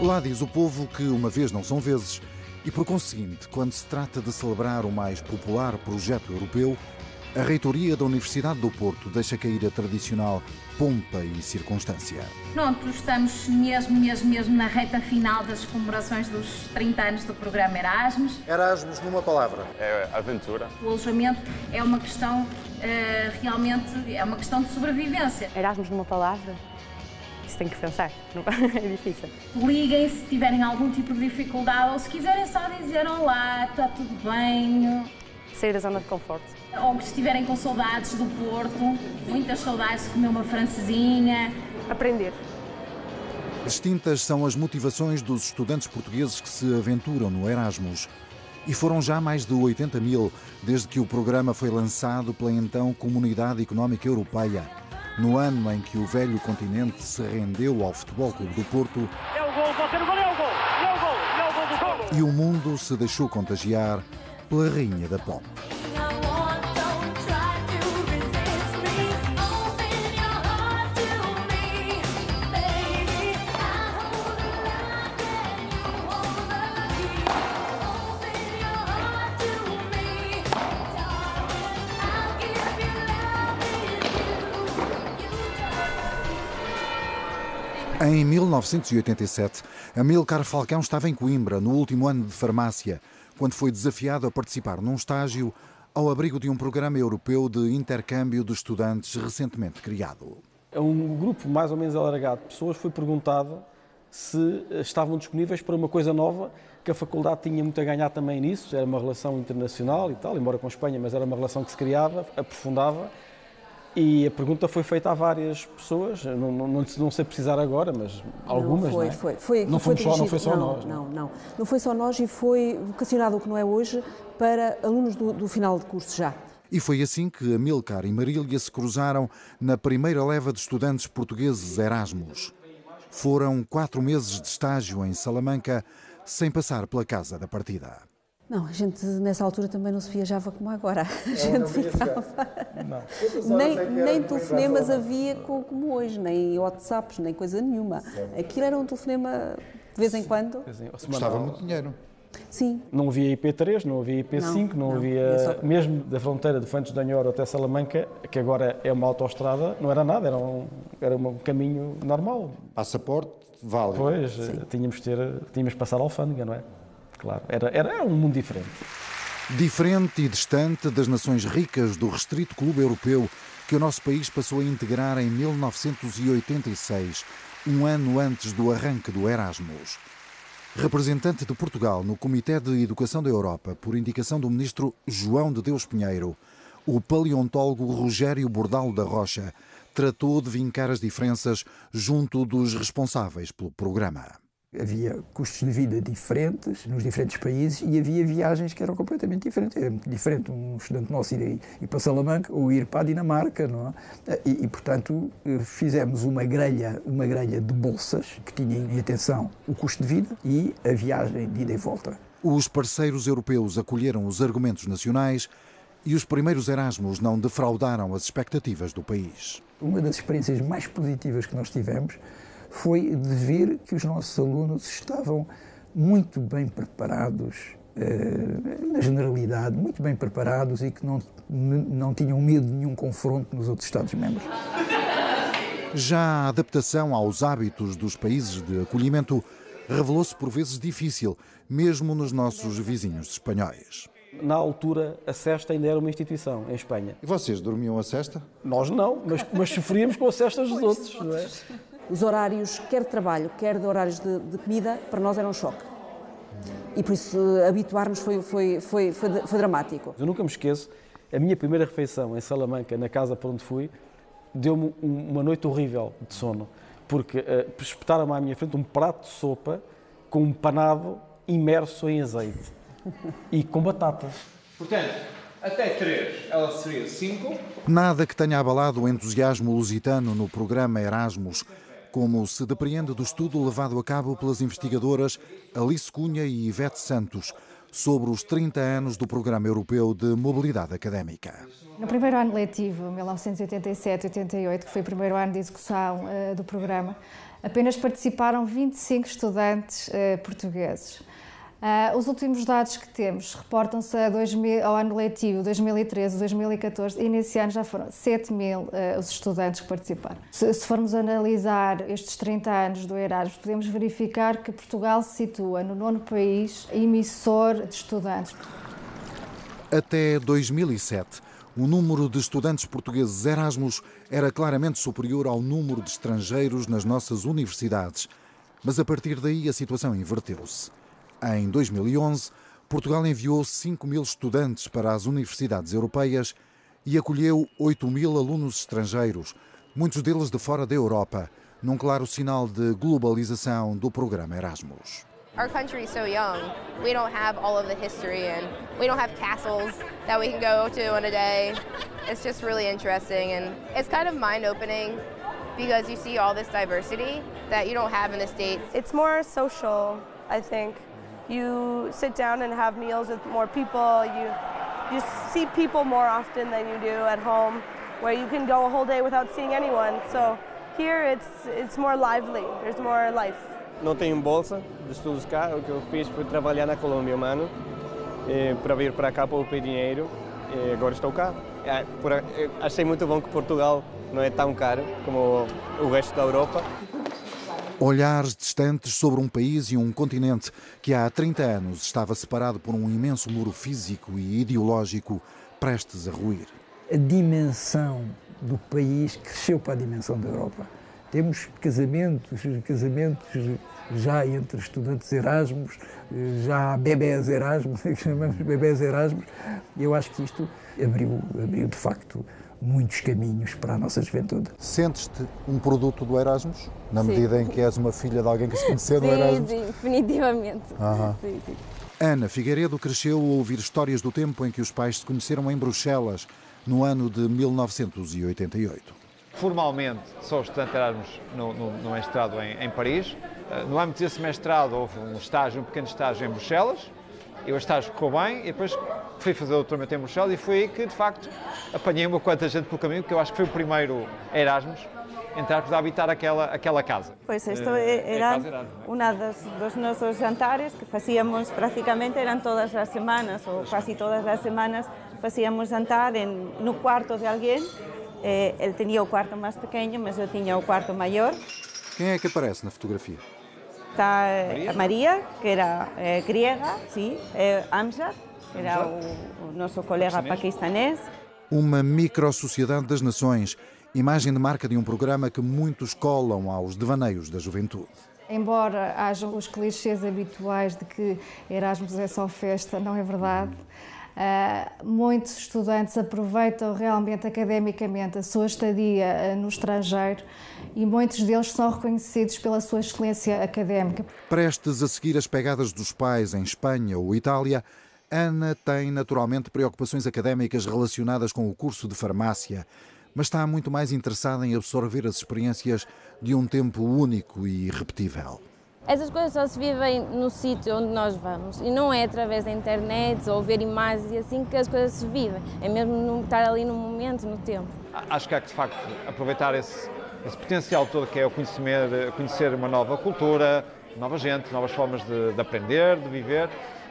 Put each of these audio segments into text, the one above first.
Lá diz o povo que uma vez não são vezes e, por conseguinte, quando se trata de celebrar o mais popular projeto europeu, a reitoria da Universidade do Porto deixa cair a tradicional pompa e circunstância. Pronto, estamos mesmo na reta final das comemorações dos 30 anos do programa Erasmus. Erasmus numa palavra. É aventura. O alojamento é uma questão, realmente, é uma questão de sobrevivência. Erasmus numa palavra? Isso tem que pensar, é difícil. Liguem se tiverem algum tipo de dificuldade ou se quiserem só dizer olá, está tudo bem. Sair da zona de conforto. Ou que estiverem com saudades do Porto, muitas saudades de comer uma francesinha. Aprender. Distintas são as motivações dos estudantes portugueses que se aventuram no Erasmus. E foram já mais de 80 mil desde que o programa foi lançado pela então Comunidade Económica Europeia, no ano em que o velho continente se rendeu ao Futebol Clube do Porto. É o gol, pode ser o gol, é o gol, é o gol, é o gol do Porto. E o mundo se deixou contagiar pela rainha da pop. Em 1987, Amílcar Falcão estava em Coimbra, no último ano de farmácia, quando foi desafiado a participar num estágio ao abrigo de um programa europeu de intercâmbio de estudantes recentemente criado. A um grupo mais ou menos alargado de pessoas foi perguntado se estavam disponíveis para uma coisa nova, que a faculdade tinha muito a ganhar também nisso, era uma relação internacional e tal, embora com a Espanha, mas era uma relação que se criava, aprofundava. E a pergunta foi feita a várias pessoas, não sei precisar agora, mas algumas, não é? Não foi só nós. Não foi só nós e foi vocacionado, o que não é hoje, para alunos do final de curso já. E foi assim que Amílcar e Marília se cruzaram na primeira leva de estudantes portugueses Erasmus. Foram 4 meses de estágio em Salamanca, sem passar pela casa da partida. Não, a gente nessa altura também não se viajava como agora. A gente ficava... Nem telefonemas havia como hoje, nem WhatsApps, nem coisa nenhuma. Aquilo era um telefonema de vez em quando. Custava muito dinheiro. Sim. Não havia IP3, não havia IP5, não havia... Mesmo da fronteira de Fontes de Anhor até Salamanca, que agora é uma autoestrada, não era nada, era um caminho normal. Passaporte válido. Pois, tínhamos que passar a alfândega, não é? Claro, era um mundo diferente. Diferente e distante das nações ricas do restrito clube europeu que o nosso país passou a integrar em 1986, um ano antes do arranque do Erasmus. Representante de Portugal no Comitê de Educação da Europa, por indicação do ministro João de Deus Pinheiro, o paleontólogo Rogério Bordalo da Rocha tratou de vincar as diferenças junto dos responsáveis pelo programa. Havia custos de vida diferentes nos diferentes países e havia viagens que eram completamente diferentes. Era muito diferente um estudante nosso ir para Salamanca ou ir para a Dinamarca, não é? E, portanto, fizemos uma grelha de bolsas que tinha em atenção o custo de vida e a viagem de ida e volta. Os parceiros europeus acolheram os argumentos nacionais e os primeiros Erasmus não defraudaram as expectativas do país. Uma das experiências mais positivas que nós tivemos foi de ver que os nossos alunos estavam muito bem preparados, na generalidade, muito bem preparados e que não tinham medo de nenhum confronto nos outros Estados-membros. Já a adaptação aos hábitos dos países de acolhimento revelou-se por vezes difícil, mesmo nos nossos vizinhos espanhóis. Na altura, a cesta ainda era uma instituição em Espanha. E vocês dormiam a cesta? Nós não, mas sofríamos com as cestas dos outros, não é? Os horários, quer de trabalho, quer de horários de comida, para nós era um choque. E por isso habituar-nos foi dramático. Eu nunca me esqueço, a minha primeira refeição em Salamanca, na casa para onde fui, deu-me uma noite horrível de sono, porque espetaram-me à minha frente um prato de sopa com um panado imerso em azeite e com batatas. Portanto, até 3, ela seria 5. Nada que tenha abalado o entusiasmo lusitano no programa Erasmus, como se depreende do estudo levado a cabo pelas investigadoras Alice Cunha e Ivete Santos, sobre os 30 anos do Programa Europeu de Mobilidade Académica. No primeiro ano letivo, 1987-88, que foi o primeiro ano de execução do programa, apenas participaram 25 estudantes portugueses. Os últimos dados que temos reportam-se ao ano letivo 2013-2014 e nesse ano já foram 7.000 os estudantes que participaram. Se formos analisar estes 30 anos do Erasmus, podemos verificar que Portugal se situa no 9º país emissor de estudantes. Até 2007, o número de estudantes portugueses Erasmus era claramente superior ao número de estrangeiros nas nossas universidades, mas a partir daí a situação inverteu-se. Em 2011, Portugal enviou 5.000 estudantes para as universidades europeias e acolheu 8.000 alunos estrangeiros, muitos deles de fora da Europa, num claro sinal de globalização do programa Erasmus. Our country is so young. We don't have all of the history and we don't have castles that we can go to in a day. It's just really interesting and it's kind of mind-opening because you see all this diversity that you don't have in the States. It's more social, I think. You sit down and have meals with more people. You see people more often than you do at home, where you can go a whole day without seeing anyone. So here it's more lively. There's more life. Não tenho bolsa de estudos cá. O que eu fiz foi trabalhar na Colômbia um ano para vir para cá para obter dinheiro. E agora estou cá. Achei muito bom que Portugal não é tão caro como o resto da Europa. Olhares distantes sobre um país e um continente que há 30 anos estava separado por um imenso muro físico e ideológico prestes a ruir. A dimensão do país cresceu para a dimensão da Europa. Temos casamentos já entre estudantes Erasmus, já há bebés Erasmus, que chamamos bebés Erasmus. Eu acho que isto abriu de facto muitos caminhos para a nossa juventude. Sentes-te um produto do Erasmus? Na medida em que és uma filha de alguém que se conheceu no Erasmus? Sim, definitivamente. Sim. Ana Figueiredo cresceu a ouvir histórias do tempo em que os pais se conheceram em Bruxelas, no ano de 1988. Formalmente sou estudante de Erasmus no mestrado em Paris. No âmbito desse mestrado houve um pequeno estágio em Bruxelas. O estágio ficou bem e depois fui fazer o doutoramento em Bruxelas e foi aí que, de facto, apanhei uma quanta gente pelo caminho, que eu acho que foi o primeiro Erasmus entrar para habitar aquela casa. Pois isto era uma dos nossos jantares que fazíamos praticamente, eram todas as semanas, ou quase todas as semanas, fazíamos jantar no quarto de alguém. Ele tinha o quarto mais pequeno, mas eu tinha o quarto maior. Quem é que aparece na fotografia? Está a Maria, que era grega, sim, Amjad, que era o nosso colega paquistanês. Uma micro-sociedade das nações, imagem de marca de um programa que muitos colam aos devaneios da juventude. Embora hajam os clichês habituais de que Erasmus é só festa, não é verdade. Muitos estudantes aproveitam realmente academicamente a sua estadia no estrangeiro e muitos deles são reconhecidos pela sua excelência académica. Prestes a seguir as pegadas dos pais em Espanha ou Itália, Ana tem naturalmente preocupações académicas relacionadas com o curso de farmácia, mas está muito mais interessada em absorver as experiências de um tempo único e irrepetível. Essas coisas só se vivem no sítio onde nós vamos e não é através da internet ou ver imagens e assim que as coisas se vivem, é mesmo estar ali no momento, no tempo. Acho que há que, de facto, aproveitar esse potencial todo que é o conhecer uma nova cultura, nova gente, novas formas de aprender, de viver,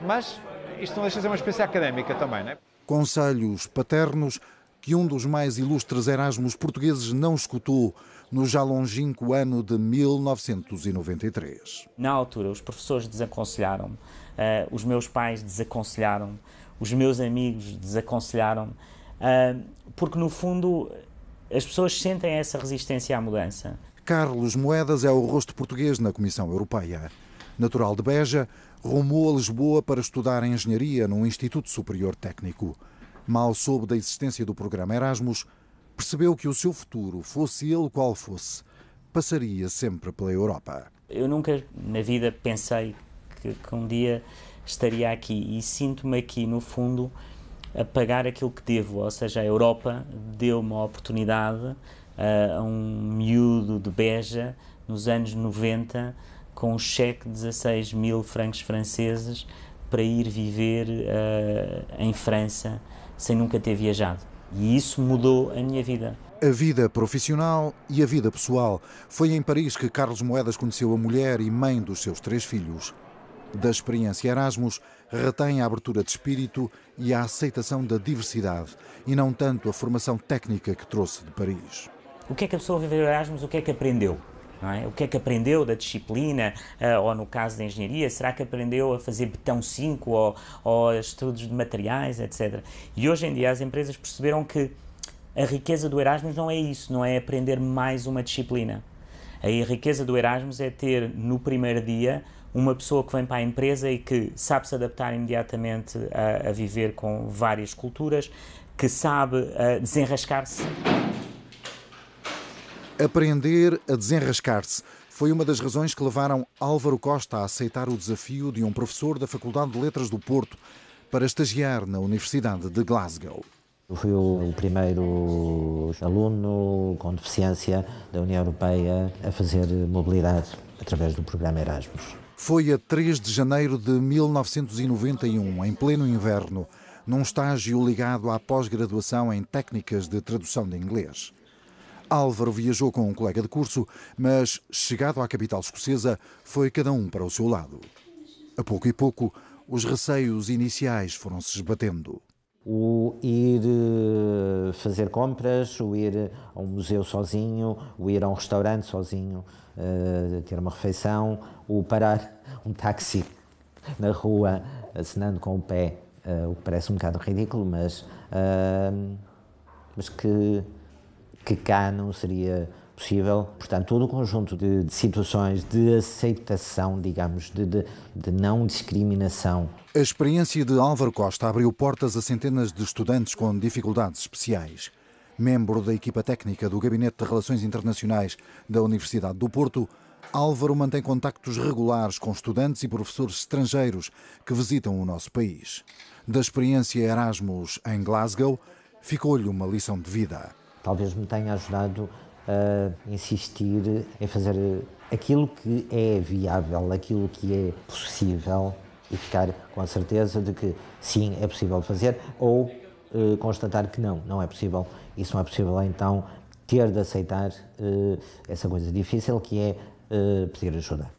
mas isto não deixa de ser uma experiência académica também, não é? Conselhos paternos que um dos mais ilustres Erasmus portugueses não escutou no já longínquo ano de 1993. Na altura, os professores desaconselharam-me, os meus pais desaconselharam-me, os meus amigos desaconselharam-me, porque, no fundo, as pessoas sentem essa resistência à mudança. Carlos Moedas é o rosto português na Comissão Europeia. Natural de Beja, rumou a Lisboa para estudar engenharia num Instituto Superior Técnico. Mal soube da existência do programa Erasmus, percebeu que o seu futuro, fosse ele qual fosse, passaria sempre pela Europa. Eu nunca na vida pensei que um dia estaria aqui e sinto-me aqui, no fundo, a pagar aquilo que devo. Ou seja, a Europa deu uma oportunidade a um miúdo de Beja, nos anos 90, com um cheque de 16.000 francos franceses para ir viver em França sem nunca ter viajado. E isso mudou a minha vida. A vida profissional e a vida pessoal. Foi em Paris que Carlos Moedas conheceu a mulher e mãe dos seus 3 filhos. Da experiência Erasmus, retém a abertura de espírito e a aceitação da diversidade, e não tanto a formação técnica que trouxe de Paris. O que é que a pessoa viveu Erasmus, o que é que aprendeu? Não é? O que é que aprendeu da disciplina, ou no caso da engenharia, será que aprendeu a fazer betão 5 ou estudos de materiais, etc. E hoje em dia as empresas perceberam que a riqueza do Erasmus não é isso, não é aprender mais uma disciplina. A riqueza do Erasmus é ter no primeiro dia uma pessoa que vem para a empresa e que sabe se adaptar imediatamente a viver com várias culturas, que sabe desenrascar-se. Aprender a desenrascar-se foi uma das razões que levaram Álvaro Costa a aceitar o desafio de um professor da Faculdade de Letras do Porto para estagiar na Universidade de Glasgow. Eu fui o primeiro aluno com deficiência da União Europeia a fazer mobilidade através do programa Erasmus. Foi a 3 de janeiro de 1991, em pleno inverno, num estágio ligado à pós-graduação em técnicas de tradução de inglês. Álvaro viajou com um colega de curso, mas, chegado à capital escocesa, foi cada um para o seu lado. A pouco e pouco, os receios iniciais foram-se esbatendo. O ir fazer compras, o ir a um museu sozinho, o ir a um restaurante sozinho, ter uma refeição, o parar um táxi na rua acenando com o pé, o que parece um bocado ridículo, mas que cá não seria possível. Portanto, todo o conjunto de situações de aceitação, digamos, de não discriminação. A experiência de Álvaro Costa abriu portas a centenas de estudantes com dificuldades especiais. Membro da equipa técnica do Gabinete de Relações Internacionais da Universidade do Porto, Álvaro mantém contactos regulares com estudantes e professores estrangeiros que visitam o nosso país. Da experiência Erasmus em Glasgow, ficou-lhe uma lição de vida. Talvez me tenha ajudado a insistir em fazer aquilo que é viável, aquilo que é possível e ficar com a certeza de que sim, é possível fazer, ou constatar que não é possível. Isso não é possível, então ter de aceitar essa coisa difícil que é pedir ajuda.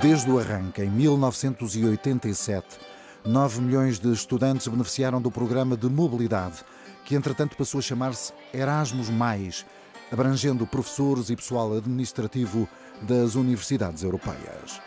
Desde o arranque, em 1987, 9 milhões de estudantes beneficiaram do programa de mobilidade, que entretanto passou a chamar-se Erasmus+, abrangendo professores e pessoal administrativo das universidades europeias.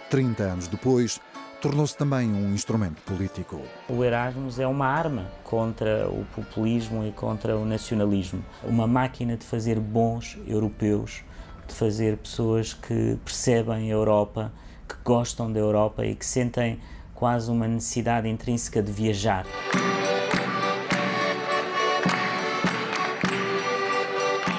30 anos depois, tornou-se também um instrumento político. O Erasmus é uma arma contra o populismo e contra o nacionalismo. Uma máquina de fazer bons europeus, de fazer pessoas que percebem a Europa, que gostam da Europa e que sentem quase uma necessidade intrínseca de viajar.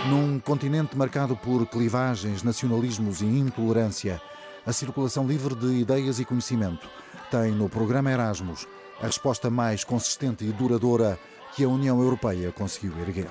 Num continente marcado por clivagens, nacionalismos e intolerância, a circulação livre de ideias e conhecimento tem no programa Erasmus a resposta mais consistente e duradoura que a União Europeia conseguiu erguer.